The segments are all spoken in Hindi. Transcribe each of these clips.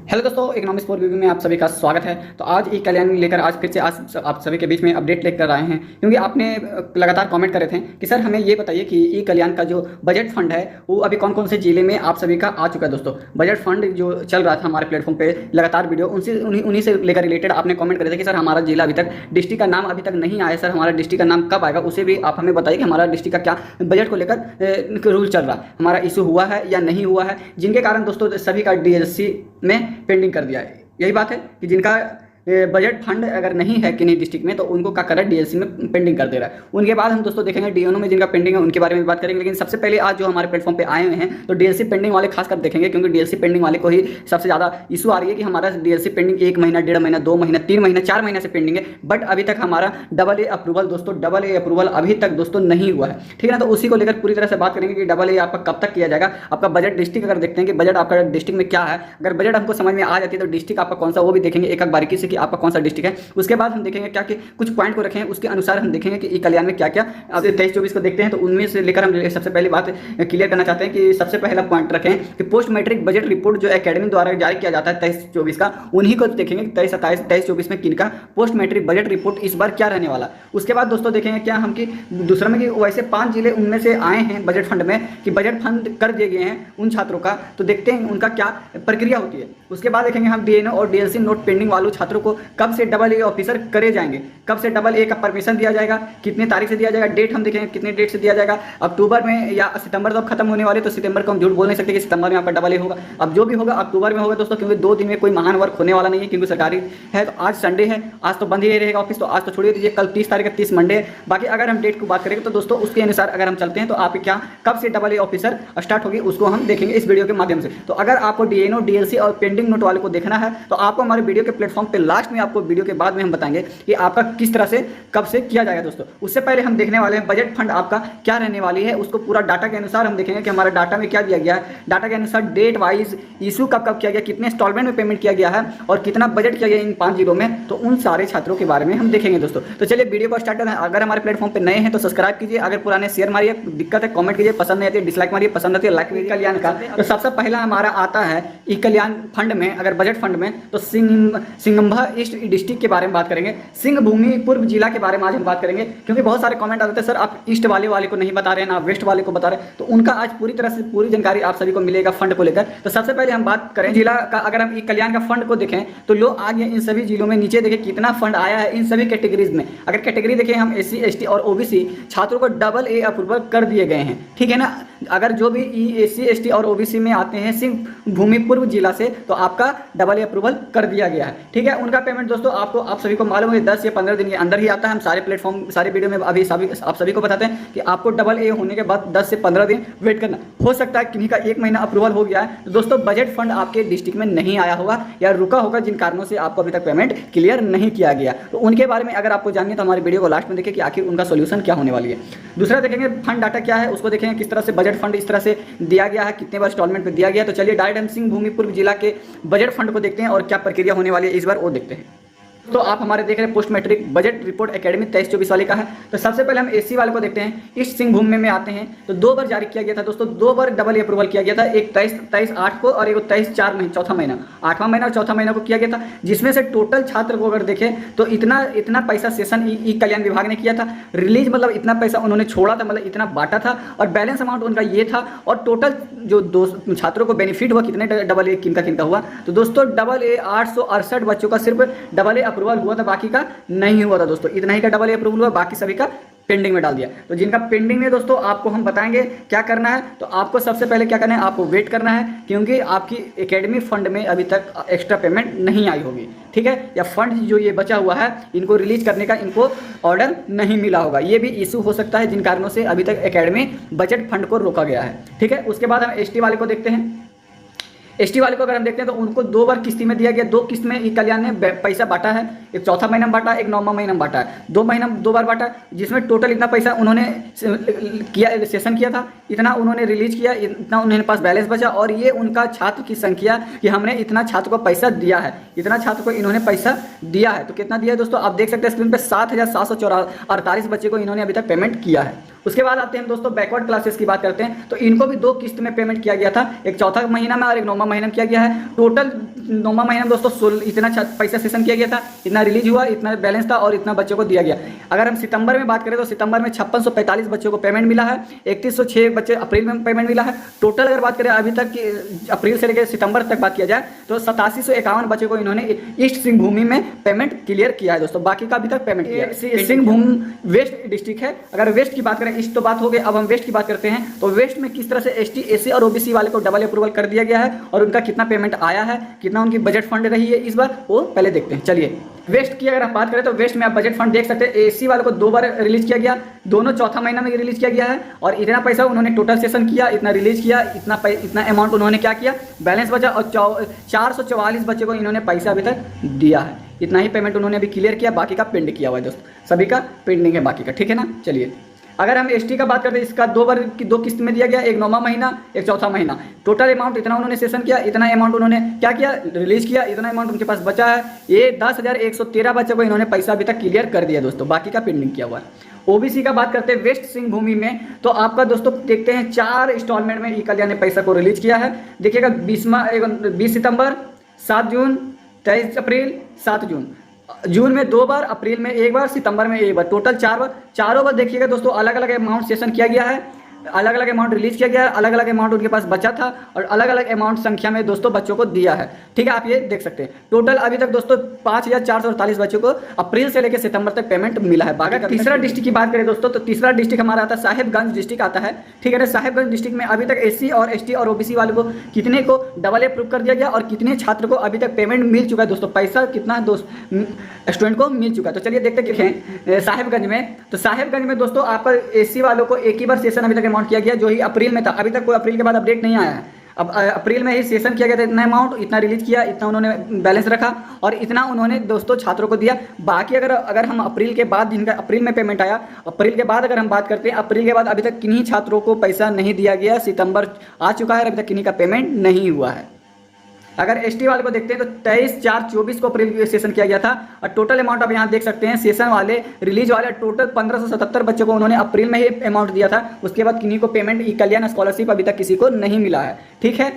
हेलो दोस्तों, इकोनॉमिक्स फॉर रिव्यू में आप सभी का स्वागत है। तो आज ई कल्याण लेकर आज फिर से आज आप सभी के बीच में अपडेट लेकर आए हैं, क्योंकि आपने लगातार कमेंट करे थे कि सर हमें ये बताइए कि ई कल्याण का जो बजट फंड है वो अभी कौन कौन से जिले में आप सभी का आ चुका है। दोस्तों, बजट फंड जो चल रहा था हमारे प्लेटफॉर्म पे लगातार वीडियो उन्हीं से लेकर रिलेटेड आपने कमेंट करे थे कि सर हमारा जिला अभी तक डिस्ट्रिक्ट का नाम अभी तक नहीं आया, सर हमारा डिस्ट्रिक्ट का नाम कब आएगा, उसे भी आप हमें बताइए कि हमारा डिस्ट्रिक्ट का क्या बजट को लेकर रूल चल रहा है, हमारा इशू हुआ है या नहीं हुआ है, जिनके कारण दोस्तों सभी का डीएससी में पेंडिंग कर दिया है। यही बात है कि जिनका बजट फंड अगर नहीं है किन्हीं डिस्ट्रिक्ट में तो उनको क्या कर रहा है, डीएलसी में पेंडिंग कर दे रहा है। उनके बाद हम दोस्तों देखेंगे डीएनओ में जिनका पेंडिंग है उनके बारे में बात करेंगे, लेकिन सबसे पहले आज जो हमारे प्लेटफॉर्म पे आए हुए हैं तो डीएलसी पेंडिंग वाले खासकर देखेंगे, क्योंकि डीएलसी पेंडिंग वाले को ही सबसे ज़्यादा इशू आ रही है कि हमारा डीएलसी पेंडिंग 1 महीना, 1.5 महीना, 2 महीना, 3 महीना, 4 महीने से पेंडिंग है। बट अभी तक हमारा AA अप्रूवल दोस्तों, AA अप्रूवल अभी तक दोस्तों नहीं हुआ है। ठीक है ना, तो उसी को लेकर पूरी तरह से बात करेंगे कि AA आपका कब तक किया जाएगा। आपका बजट डिस्ट्रिक्ट अगर देखते हैं कि बजट आपका डिस्ट्रिक्ट में क्या है, अगर बजट हमको समझ में आ जाती है तो डिस्ट्रिक्ट आपका कौन सा वो भी देखेंगे एक एक बारीकी से कि आपका कौन सा डिस्ट्रिक्ट है। उसके बाद हम देखेंगे क्या कि कुछ पॉइंट को रखें, उसके अनुसार हम देखेंगे कि ई कल्याण में क्या क्या। अब 23-24 को देखते हैं तो उनमें से लेकर हम सबसे पहली बात क्लियर करना चाहते हैं कि सबसे पहला पॉइंट रखें कि पोस्ट मैट्रिक बजट रिपोर्ट जो एकेडमी द्वारा जारी किया जाता है 23-24 का, उन्हीं को देखेंगे 23-24 में किनका पोस्ट मैट्रिक बजट रिपोर्ट इस बार क्या रहने वाला। उसके बाद दोस्तों देखेंगे क्या हम कि दूसरा में कि वैसे 5 जिले उनमें से आए हैं बजट फंड में कि बजट फंड कर दिए गए हैं उन छात्रों का, तो देखते हैं उनका क्या प्रक्रिया होती है। उसके बाद देखेंगे हम डीएनओ और डीएलसी नोट पेंडिंग वालों छात्रों को कब से AA ऑफिसर करे जाएंगे, कब से AA का परमिशन दिया जाएगा, कितने तारीख से दिया जाएगा, डेट हम देखेंगे कितने डेट से दिया जाएगा। अक्टूबर में या सितंबर तो अब खत्म होने वाले, तो सितंबर को हम झूठ बोल नहीं सकते कि सितंबर में आपका AA होगा। अब जो भी होगा अक्टूबर में होगा दोस्तों, क्योंकि 2 दिन में कोई महान वर्क होने वाला नहीं है, क्योंकि सरकारी है। तो आज संडे है, आज तो बंद ही रहेगा ऑफिस, तो आज तो छोड़िए दीजिए, कल 30 तारीख 30 मंडे है। बाकी अगर हम डेट को बात करेंगे तो दोस्तों उसके अनुसार अगर हम चलते हैं तो आप क्या कब से AA ऑफिसर स्टार्ट होगी उसको हम देखेंगे इस वीडियो के माध्यम से। तो अगर आपको डीएनओ, डीएलसी और पेंडिंग नोट वाले को देखना है तो आपको हमारे वीडियो के प्लेटफॉर्म पे लास्ट में आपको वीडियो के बाद में हम बताएंगे कि आपका किस तरह से कब से किया जाएगा। दोस्तों उससे पहले हम देखने वाले हैं बजट फंड आपका क्या रहने वाली है, उसको पूरा डाटा के अनुसार हम देखेंगे कि हमारा डाटा में क्या दिया गया है। डाटा के अनुसार डेट वाइज इशू कब कब किया गया, कितने इंस्टॉलमेंट में पेमेंट किया गया है और कितना बजट किया गया इन 5 जिलों में, तो उन सारे छात्रों के बारे में हम देखेंगे दोस्तों। तो चलिए वीडियो को स्टार्ट करते हैं। अगर हमारे प्लेटफॉर्म पे नए हैं तो सब्सक्राइब कीजिए, अगर पुराने शेयर मारिए, दिक्कत है कमेंट कीजिए, पसंद नहीं आती है डिसलाइक मारिए, पसंद आती है लाइक कीजिए। कल्याण का तो सबसे पहला हमारा आता है ई कल्याण फंड में, अगर बजट फंड में तो सिंगम्भा ईस्ट डिस्ट्रिक्ट के बारे में बात करेंगे, सिंहभूमि पूर्व जिला के बारे में आज हम बात करेंगे, क्योंकि बहुत सारे कमेंट आते हैं सर आप ईस्ट वाले को नहीं बता रहे हैं ना वेस्ट वाले को बता रहे हैं, तो उनका आज पूरी तरह से पूरी जानकारी आप सभी को मिलेगा फंड को लेकर। तो सबसे पहले हम बात करें जिला का, अगर हम ई कल्याण का फंड को देखें तो लो आ गया इन सभी जिलों में, नीचे देखें कितना फंड आया है इन सभी कैटेगरीज में। अगर कैटेगरी देखें हम SC ST और OBC छात्रों को AA अप्रूवल कर दिए गए हैं। ठीक है ना, अगर जो भी SC ST और OBC में आते हैं सिंहभूमि पूर्व जिला से तो आपका AA अप्रूवल कर दिया गया है। ठीक है, उनका पेमेंट दोस्तों आपको आप सभी को मालूम है 10 या 15 दिन के अंदर ही आता है। हम सारे प्लेटफॉर्म सारे वीडियो में अभी आप सभी को बताते हैं कि आपको AA होने के बाद 10 से 15 दिन वेट करना। हो सकता है किन्हीं का 1 महीना अप्रूवल हो गया है, तो दोस्तों बजट फंड आपके डिस्ट्रिक्ट में नहीं आया होगा या रुका होगा, जिन कारणों से आपको अभी तक पेमेंट क्लियर नहीं किया गया। तो उनके बारे में अगर आपको जानना है तो हमारे वीडियो को लास्ट में देखिए कि आखिर उनका सोल्यूशन क्या होने वाली है। दूसरा देखेंगे फंड डाटा क्या है, उसको देखेंगे किस तरह से बजट फंड इस तरह से दिया गया है, कितने बार इंस्टॉलमेंट पे दिया गया। तो चलिए डायरेक्ट हम सिंहभूमि पूर्व जिला के बजट फंड को देखते हैं और क्या प्रक्रिया होने वाली है इस बार वो देखते हैं। तो आप हमारे देख रहे हैं post matric budget report academy 23-24 वाले का है। तो सबसे पहले हम SC वाले को देखते हैं। ईस्ट सिंहभूमि में आते हैं तो 2 बार जारी किया गया था दोस्तों, 2 बार AA अप्रूवल किया गया था, एक 23-8 को और एक 23-4 महीना, चौथा महीना, 8वां महीना और चौथा महीना को किया गया था, जिसमें से टोटल छात्र को अगर देखें तो इतना पैसा सेशन ई कल्याण विभाग ने किया था रिलीज, मतलब इतना पैसा उन्होंने छोड़ा था, मतलब इतना बांटा था और बैलेंस अमाउंट उनका ये था। और टोटल जो छात्रों को बेनिफिट हुआ कितने AA किनका हुआ, तो दोस्तों AA 868 बच्चों का सिर्फ AA अप्रूवल हुआ था, बाकी का नहीं हुआ था दोस्तों। इतना ही का AA अप्रूवल हुआ, बाकी सभी का पेंडिंग में डाल दिया। तो जिनका पेंडिंग में दोस्तों आपको हम बताएंगे क्या करना है। तो आपको सबसे पहले क्या करना है, आपको वेट करना है, क्योंकि आपकी एकेडमी फंड में अभी तक एक्स्ट्रा पेमेंट नहीं आई होगी। ठीक है, या फंड जो ये बचा हुआ है इनको रिलीज करने का इनको ऑर्डर नहीं मिला होगा, ये भी इशू हो सकता है जिन कारणों से अभी तक एकेडमी बजट फंड को रोका गया है। ठीक है, उसके बाद हम ST वाले को देखते हैं। ST वाले को अगर हम देखते हैं तो उनको 2 बार किस्ती में दिया गया, 2 किस्त में ई कल्याण ने पैसा बांटा है। एक चौथा महीना में बांटा, एक 9वां महीना में बांटा है, 2 महीना 2 बार बांटा, जिसमें टोटल इतना पैसा उन्होंने किया, सेशन किया था, इतना उन्होंने रिलीज किया, इतना उन्होंने पास बैलेंस बचा, और ये उनका छात्र की संख्या कि हमने इतना छात्र को पैसा दिया है, इतना छात्र को इन्होंने पैसा दिया है। तो कितना दिया है दोस्तों, आप देख सकते हैं स्क्रीन पे 7,748 बच्चे को इन्होंने अभी तक पेमेंट किया है। उसके बाद आते हैं दोस्तों बैकवर्ड क्लासेस की बात करते हैं, तो इनको भी 2 किस्त में पेमेंट किया गया था, एक चौथा महीना में और एक 9वां महीना में किया गया है। टोटल 9वां महीना में दोस्तों इतना पैसा सेशन किया गया था, इतना रिलीज हुआ, इतना बैलेंस था और इतना बच्चों को दिया गया। अगर हम सितंबर में बात करें तो सितंबर में 5645 बच्चों को पेमेंट मिला है, 3106 बच्चे अप्रैल में पेमेंट मिला है। टोटल अगर बात करें अभी तक की अप्रैल से लेकर सितंबर तक बात किया जाए तो 8751 बच्चों को इन्होंने ईस्ट सिंहभूमि में पेमेंट क्लियर किया है दोस्तों, बाकी का अभी तक पेमेंट किया है। सिंहभूम वेस्ट डिस्ट्रिक्ट है। अगर वेस्ट की बात करें, ईस्ट तो बात हो गई, अब हम वेस्ट की बात करते हैं। तो वेस्ट में किस तरह से एसटी, एसी और ओबीसी वाले को डबल अप्रूवल कर दिया गया है और उनका कितना पेमेंट आया है, कितना उनकी बजट फंड रही है इस बार, वो पहले देखते हैं। चलिए वेस्ट की अगर आप बात करें तो वेस्ट में आप बजट फंड देख सकते हैं, एसी वालों को 2 बार रिलीज किया गया, दोनों चौथा महीना में रिलीज किया गया है, और इतना पैसा उन्होंने टोटल सेशन किया, इतना रिलीज किया, इतना अमाउंट उन्होंने क्या किया, बैलेंस बचा, और 444 बच्चे को इन्होंने पैसा अभी तक दिया है। इतना ही पेमेंट उन्होंने अभी क्लियर किया, बाकी का पेंड किया हुआ है दोस्तों, सभी का पेंडिंग है बाकी का, ठीक है ना। चलिए अगर हम एसटी का बात करते हैं, इसका 2 बार की 2 किस्त में दिया गया, एक 9वां महीना, एक चौथा महीना। टोटल अमाउंट इतना उन्होंने सेशन किया, इतना अमाउंट उन्होंने क्या किया, रिलीज किया, इतना अमाउंट उनके पास बचा है। ये 10,113 बच्चों को इन्होंने पैसा अभी तक क्लियर कर दिया दोस्तों, बाकी का पेंडिंग किया हुआ है। ओबीसी का बात करते हैं वेस्ट सिंहभूमि में, तो आपका दोस्तों देखते हैं 4 इंस्टॉलमेंट में ई कल्याण ने पैसा को रिलीज किया है। देखिएगा 20 सितंबर, 7 जून, 23 अप्रैल, 7 जून। जून में 2 बार, अप्रैल में 1 बार, सितंबर में 1 बार, टोटल 4 बार। चारों बार देखिएगा दोस्तों अलग अलग अमाउंट सेशन किया गया है, अलग अलग अमाउंट रिलीज किया गया है, अलग अलग अमाउंट उनके पास बचा था और अलग अलग अमाउंट संख्या में दोस्तों बच्चों को दिया है, ठीक है। आप ये देख सकते हैं टोटल अभी तक दोस्तों 5,448 बच्चों को अप्रैल से लेकर सितंबर तक पेमेंट मिला है। अगर तीसरा डिस्ट्रिक्ट की बात करें दोस्तों, तो तीसरा डिस्ट्रिक्ट हमारा आता है साहिबगंज डिस्ट्रिक्ट आता है, ठीक है ना। साहिबगंज डिस्ट्रिक्ट में अभी तक एससी और एसटी और ओबीसी वालों को कितने को डबल अप्रूव कर दिया गया और कितने छात्र को अभी तक पेमेंट मिल चुका है दोस्तों, पैसा कितना स्टूडेंट को मिल चुका है। तो चलिए देखते हैं साहिबगंज में। तो साहिबगंज में दोस्तों आपका एससी वालों को एक ही बार सेशन अभी तक अमाउंट किया गया, जो ही अप्रैल में था, अभी तक कोई अप्रैल के बाद अपडेट नहीं आया है। अब अप्रैल में ही सेशन किया गया था, इतना अमाउंट, इतना रिलीज किया, इतना उन्होंने बैलेंस रखा और इतना उन्होंने दोस्तों छात्रों को दिया। बाकी अगर हम अप्रैल के बाद, जिनका अप्रैल में पेमेंट आया, अप्रैल के बाद अगर हम बात करते हैं, अप्रैल के बाद अभी तक किन्हीं छात्रों को पैसा नहीं दिया गया, सितंबर आ चुका है, अभी तक किन्हीं का पेमेंट नहीं हुआ है। अगर एसटी वाले को देखते हैं तो 23/4/24 को अप्रैल सेशन किया गया था और टोटल अमाउंट आप यहाँ देख सकते हैं, सेशन वाले, रिलीज वाले टोटल 1577 बच्चों को उन्होंने अप्रैल में ही अमाउंट दिया था। उसके बाद किन्हीं को पेमेंट ई कल्याण स्कॉलरशिप अभी तक किसी को नहीं मिला है, ठीक है।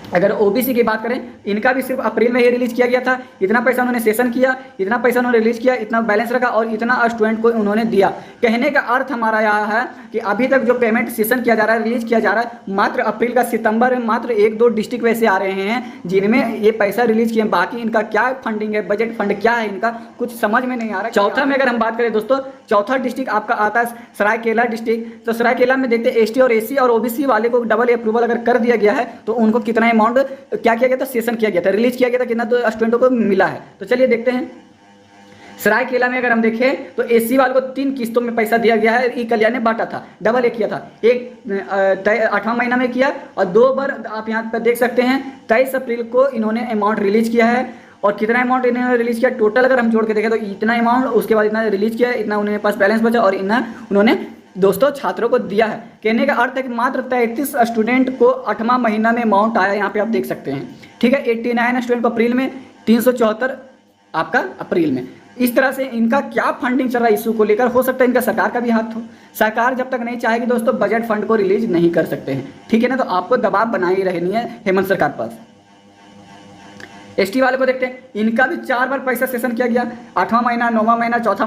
अगर ओबीसी की बात करें, इनका भी सिर्फ अप्रैल में ही रिलीज किया गया था, इतना पैसा उन्होंने सेशन किया, इतना पैसा उन्होंने रिलीज किया, इतना बैलेंस रखा और इतना स्टूडेंट को उन्होंने दिया। कहने का अर्थ हमारा यह है कि अभी तक जो पेमेंट सेशन किया जा रहा है, रिलीज किया जा रहा है, मात्र अप्रैल का, सितंबर में मात्र 1-2 डिस्ट्रिक्ट वैसे आ रहे हैं जिनमें ये पैसा रिलीज किए, बाकी इनका क्या फंडिंग है, बजट फंड क्या है, इनका कुछ समझ में नहीं आ रहा। चौथा में अगर हम बात करें दोस्तों, चौथा डिस्ट्रिक्ट आपका आता है सरायकेला डिस्ट्रिक्ट। तो सरायकेला में देखते हैं एसटी और एसी और ओबीसी वाले को डबल अप्रूवल अगर कर दिया गया है तो उनको कितना अमाउंट क्या किया गया था, सेशन किया गया था, रिलीज किया गया था, कितना तो स्टूडेंटों को मिला है। तो चलिए देखते हैं सरायकेला में अगर हम देखें तो एसी वालों को 3 किस्तों में पैसा दिया गया है, ई कल्याण ने बांटा था, डबल एक किया था, एक 8वां महीना में किया और 2 बार आप यहाँ पर देख सकते हैं 23 अप्रैल को इन्होंने अमाउंट रिलीज किया है। और कितना अमाउंट इन्होंने रिलीज किया, टोटल अगर हम जोड़ के देखें तो इतना अमाउंट, उसके बाद इतना रिलीज किया, इतना उन्होंने पास बैलेंस बचा और इतना उन्होंने दोस्तों छात्रों को दिया है। कहने का अर्थ है कि मात्र 33 स्टूडेंट को 8वां महीना में अमाउंट आया, यहाँ पे आप देख सकते हैं, ठीक है। 89 स्टूडेंट को अप्रैल में, 374 आपका अप्रैल में। इस तरह से इनका क्या फंडिंग चल रहा है इशू को लेकर, हो सकता है इनका सरकार का भी हाथ हो। सरकार जब तक नहीं चाहेगी दोस्तों बजट फंड को रिलीज नहीं कर सकते हैं, ठीक है ना। तो आपको दबाव बनाई रहनी है हेमंत सरकार पास। एसटी वाले को देखते हैं, इनका भी 4 बार पैसा सेशन किया गया, 8वां महीना, 9वां महीना, चौथा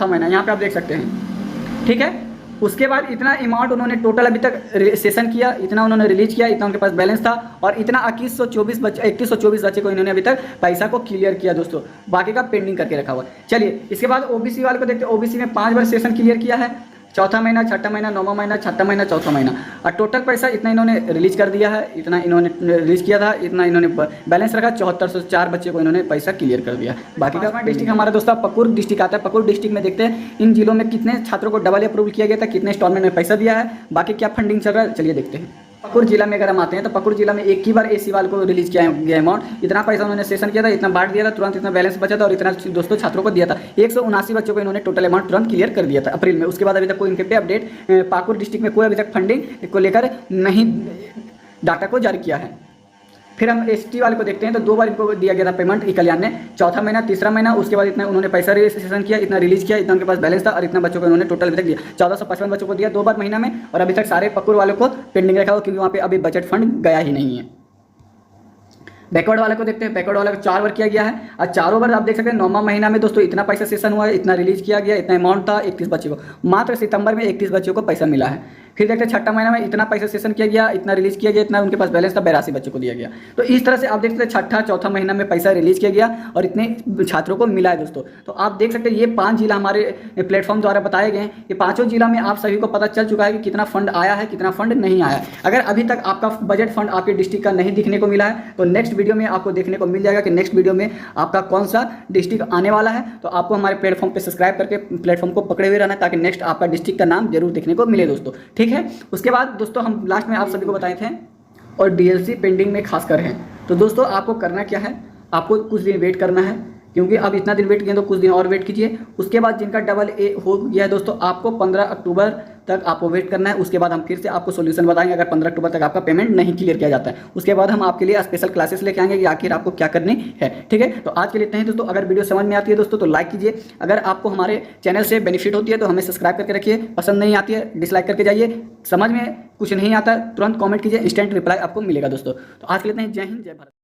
महीना, यहाँ पे आप देख सकते हैं, ठीक है। उसके बाद इतना अमाउंट उन्होंने टोटल अभी तक सेशन किया, इतना उन्होंने रिलीज किया, इतना उनके पास बैलेंस था और इतना 3124 बच्चे को इन्होंने अभी तक पैसा को क्लियर किया दोस्तों, बाकी का पेंडिंग करके रखा हुआ। चलिए इसके बाद ओबीसी वाले को देखते हैं, ओबीसी में 5 बार सेशन क्लियर किया है, चौथा महीना, छठा महीना, 9वां महीना, छठा महीना, चौथा महीना और टोटल पैसा इतना इन्होंने रिलीज कर दिया है, इतना इन्होंने रिलीज किया था, इतना इन्होंने बैलेंस रखा, 7404 बच्चे को इन्होंने पैसा क्लियर कर दिया। बाकी का डिस्ट्रिक्ट हमारा दोस्तों पकुर डिस्ट्रिक्ट आता है। पकुर डिस्ट्रिक्ट में देखते हैं इन जिलों में कितने छात्रों को डबल अप्रूवल किया गया था, कितने इंस्टॉलमेंट में पैसा दिया है, बाकी क्या फंडिंग चल रहा है, चलिए देखते हैं। पाकुड़ जिला में अगर हम आते हैं तो पाकुड़ जिला में एक ही बार एसी वाले को रिलीज किया गया अमाउंट, इतना पैसा उन्होंने सेशन किया था, इतना बांट दिया था, तुरंत इतना बैलेंस बचा था और इतना दोस्तों छात्रों को दिया था। 179 बच्चों को इन्होंने टोटल अमाउंट तुरंत क्लियर कर दिया था अप्रैल में। उसके बाद अभी तक कोई इनके पे अपडेट पाकुड़ डिस्ट्रिक्ट में कोई अभी तक फंडिंग को लेकर नहीं डाटा को जारी किया है। फिर हम एसटी वाले को देखते हैं तो 2 बार इनको दिया गया था पेमेंट ई कल्याण ने, चौथा महीना, तीसरा महीना, उसके बाद इतना उन्होंने पैसा रजिस्ट्रेशन किया, इतना रिलीज किया, इतना उनके पास बैलेंस था और इतना बच्चों को उन्होंने टोटल अभी तक दिया। 1455 बच्चों को दिया 2 बार महीना में और अभी तक सारे पाकुड़ वालों को पेंडिंग रखा हुआ क्योंकि वहाँ पे अभी बजट फंड गया ही नहीं है। बैकवर्ड वाले को देखते हैं, बैकवर्ड वाले को 4 बार किया गया है और चारों बार आप देख सकते हैं 9वां महीना में दोस्तों इतना पैसा सेशन हुआ है, इतना रिलीज किया गया, इतना अमाउंट था 31 बच्चों को, मात्र सितंबर में 31 बच्चों को पैसा मिला है। फिर देखते हैं छठा महीना में इतना पैसा सेशन किया गया, इतना रिलीज किया गया, इतना उनके पास बैलेंस था, 82 बच्चों को दिया गया। तो इस तरह से आप देख सकते हैं छठा चौथा महीना में पैसा रिलीज किया गया और इतने छात्रों को मिला है दोस्तों। तो आप देख सकते हैं ये 5 जिला हमारे प्लेटफॉर्म द्वारा बताए गए हैं, ये पाँचों जिला में आप सभी को पता चल चुका है कि कितना फंड आया है, कितना फंड नहीं आया। अगर अभी तक आपका बजट फंड आपके डिस्ट्रिक्ट का नहीं दिखने को मिला है तो नेक्स्ट वीडियो में आपको देखने को मिल जाएगा कि नेक्स्ट वीडियो में आपका कौन सा डिस्ट्रिक्ट आने वाला है। तो आपको हमारे प्लेटफॉर्म पे सब्सक्राइब करके प्लेटफॉर्म को पकड़े हुए रहना ताकि नेक्स्ट आपका डिस्ट्रिक्ट का नाम जरूर देखने को मिले दोस्तों, ठीक है। उसके बाद दोस्तों हम लास्ट में आप सभी को बताए थे और डीएलसी पेंडिंग में खासकर है, तो दोस्तों आपको करना क्या है, आपको कुछ दिन वेट करना है क्योंकि अब इतना दिन वेट किए तो कुछ दिन और वेट कीजिए। उसके बाद जिनका डबल ए हो गया है दोस्तों आपको 15 अक्टूबर तक आपको वेट करना है। उसके बाद हम फिर से आपको सोल्यूशन बताएंगे अगर 15 अक्टूबर तक आपका पेमेंट नहीं क्लियर किया जाता है। उसके बाद हम आपके लिए स्पेशल क्लासेस लेके आएंगे कि आखिर आपको क्या करनी है, ठीक है। तो आज के लिए इतना ही दोस्तों। अगर वीडियो समझ में आती है दोस्तों तो लाइक कीजिए, अगर आपको हमारे चैनल से बेनिफिट होती है तो हमें सब्सक्राइब करके रखिए, पसंद नहीं आती है डिसलाइक करके जाइए, समझ में कुछ नहीं आता तुरंत कॉमेंट कीजिए, इंस्टेंट रिप्लाई आपको मिलेगा दोस्तों। तो आज के लिए इतना ही, जय हिंद जय भारत।